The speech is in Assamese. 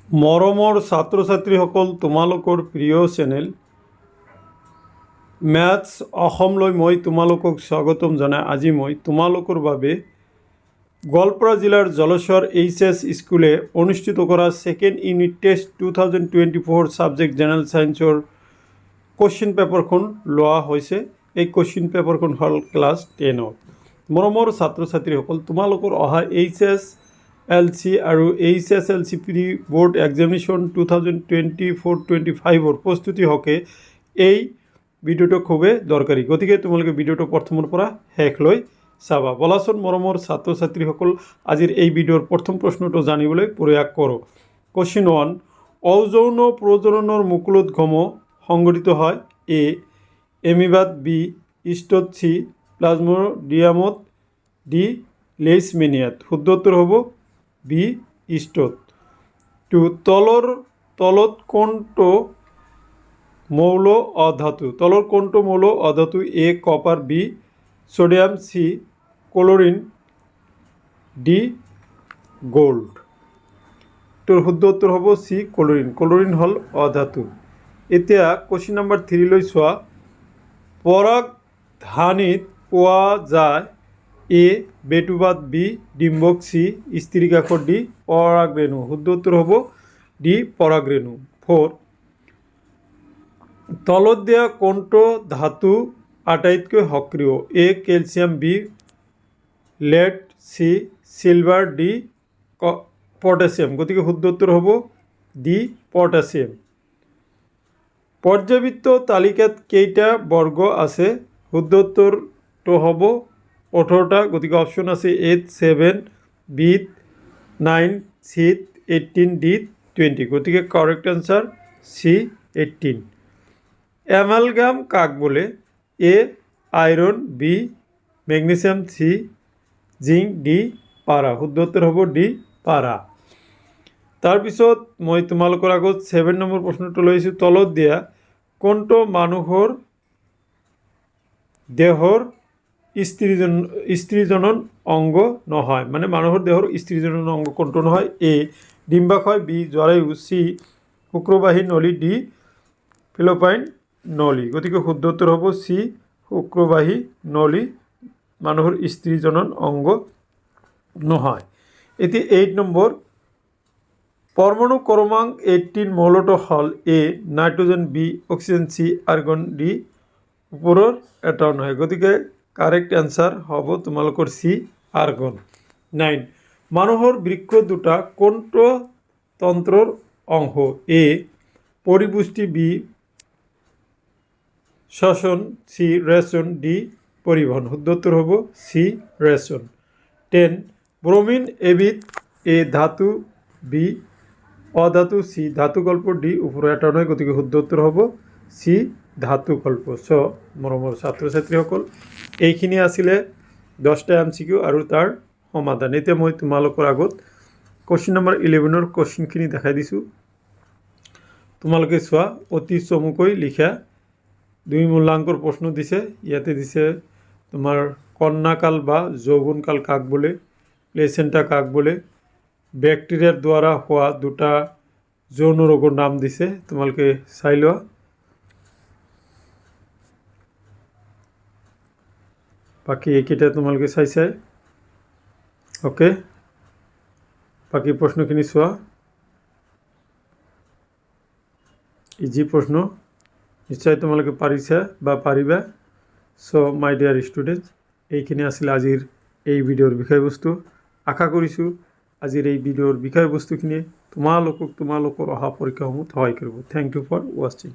মৰমৰ ছাত্ৰ ছাত্ৰীসকল, তোমালোকৰ প্ৰিয় চেনেল মেথছ অসমলৈ মই তোমালোকক স্বাগতম জনাই আজি মই তোমালোকৰ বাবে গোৱালপাৰা জিলাৰ জলেশ্বৰ এইচএছ স্কুলে অনুষ্ঠিত কৰা second unit test 2024 subject general ছায়েন্সৰ কুৱেশ্যন পেপাৰখন লোৱা হৈছে। এই কুৱেশ্যন পেপাৰখন হ'ল ক্লাছ 10ৰ। মৰমৰ ছাত্ৰ ছাত্ৰীসকল, তোমালোকৰ অহা HSLC আৰু HSLC প্ৰি বোৰ্ড এক্সামিনেশ্যন 2024-25 প্ৰস্তুতি হকে এই ভিডিঅ'টো খুবেই দৰকাৰী, গতিকে তোমালোকে ভিডিঅ'টো প্ৰথমৰ পৰা শেষলৈ চাবা। বলাচোন মৰমৰ ছাত্ৰ ছাত্ৰীসকল, আজিৰ এই ভিডিঅ'ৰ প্ৰথম প্ৰশ্নটো জানিবলৈ প্ৰয়াস কৰোঁ। কুৱেশ্যন 1, অযৌন প্ৰজননৰ মুকুলোদ্গম সংঘটিত হয় এ এমিবাত, বি ইষ্টত, চি প্লাজমোডিয়ামত, ডি লেইচমেনিয়াত। শুদ্ধ উত্তৰ হ'ব বি ইষ্টত। তলত কোনটো মৌল অধাতু? তলৰ কোনটো মৌল অধাতু? এ কপাৰ, বি সোডিয়াম, সি ক্লোৰিন, ডি গোল্ড। তোৰ শুদ্ধ উত্তৰ হ'ব চি ক্লোৰিন। ক্লোৰিন হ'ল অধাতু। এতিয়া কুৱেশ্যন নম্বৰ 3 চোৱা। পৰাগধানীত পোৱা যায় এ বেটুবাত, বি ডিম্বক, চি স্থিতিকাকৰ, ডি পৰাগৰেণু। শুদ্ধ উত্তৰ হ'ব ডি পৰাগৰেণু। 4, তলত দিয়া কোনটো ধাতু আটাইতকৈ সক্ৰিয়? A calcium, B lead, C silver, D potassium. গতিকে শুদ্ধ উত্তৰ হ'ব ডি পটাছিয়াম। পৰ্যাবৃত্ত তালিকাত কেইটা বৰ্গ আছে? শুদ্ধ উত্তৰটো হ'ব 18টা। গতিকে অপশ্যন আছে এত 7, বিত 9, চিত 18, ডিত 20। গতিকে কাৰেক্ট আনচাৰ চি 18। অ্যামালগাম কাক বোলে? A iron, B magnesium, C zinc, D পাৰা। শুদ্ধ উত্তৰ হ'ব ডি পাৰা। তাৰপিছত মই তোমালোকৰ আগত 7 নম্বৰ প্ৰশ্নটো লৈছোঁ। তলত দিয়া কোনটো মানুহৰ দেহৰ স্ত্ৰীজনন অংগ নহয়? মানে মানুহৰ দেহৰ স্ত্ৰীজনন অংগ কোনটো নহয়? এ ডিম্বাশয়, বি জৰায়ু, চি শুক্ৰবাহী নলী, ডি ফিলোপাইন নলী। গতিকে শুদ্ধ উত্তৰ হ'ব চি শুক্ৰবাহী নলী মানুহৰ স্ত্ৰীজনন অংগ নহয়। এতিয়া 8 নম্বৰ, পৰমাণু ক্ৰমাংক 18 মৌলটো হ'ল A nitrogen, B oxygen, C argon, D ওপৰৰ এটাও নহয়। গতিকে কাৰেক্ট এনচাৰ হ'ব তোমালোকৰ চি আৰ্গন। 9, মানুহৰ বৃক্ক দুটা কোনটো তন্ত্ৰৰ অংশ? এ পৰিপুষ্টি, বি শ্বসন, চি ৰেচন, ডি পৰিবহন। শুদ্ধ উত্তৰ হ'ব চি ৰেচন। 10, ব্ৰমিন এবিধ এ ধাতু, বি অধাতু, চি ধাতুকল্প, ডি ওপৰৰ এটা নহয়। গতিকে শুদ্ধ উত্তৰ হ'ব চি ধাতুকল্প। মৰমৰ ছাত্ৰ ছাত্ৰীসকল, এইখিনি আছিলে 10টা MCQ আৰু তাৰ সমাধান। এতিয়া মই তোমালোকৰ আগত কুৱেশ্যন নম্বৰ 11ৰ কুৱেশ্যনখিনি দেখাই দিছোঁ। তোমালোকে চোৱা, অতি চমুকৈ লিখা। 2 মূল্যাংকৰ প্ৰশ্ন দিছে। ইয়াতে দিছে তোমাৰ কন্যাকাল বা যৌৱনকাল কাক বোলে? প্লেচেণ্টা কাক বোলে? বেক্টেৰিয়াৰ দ্বাৰা হোৱা দুটা যৌন ৰোগৰ নাম দিছে, তোমালোকে চাই লোৱা। বাকী এইকেইটা তোমালোকে চাই অ'কে। বাকী প্ৰশ্নখিনি চোৱা, ইজি প্ৰশ্ন, নিশ্চয় তোমালোকে পাৰিছা বা পাৰিবা। মাই ডিয়াৰ ষ্টুডেণ্টছ, এইখিনি আছিল আজিৰ এই ভিডিঅ'ৰ বিষয়বস্তু। আশা কৰিছোঁ আজিৰ এই ভিডিঅ'ৰ বিষয়বস্তুখিনিয়ে তোমালোকৰ অহা পৰীক্ষাসমূহত সহায় কৰিব। থেংক ইউ ফৰ ৱাচিং।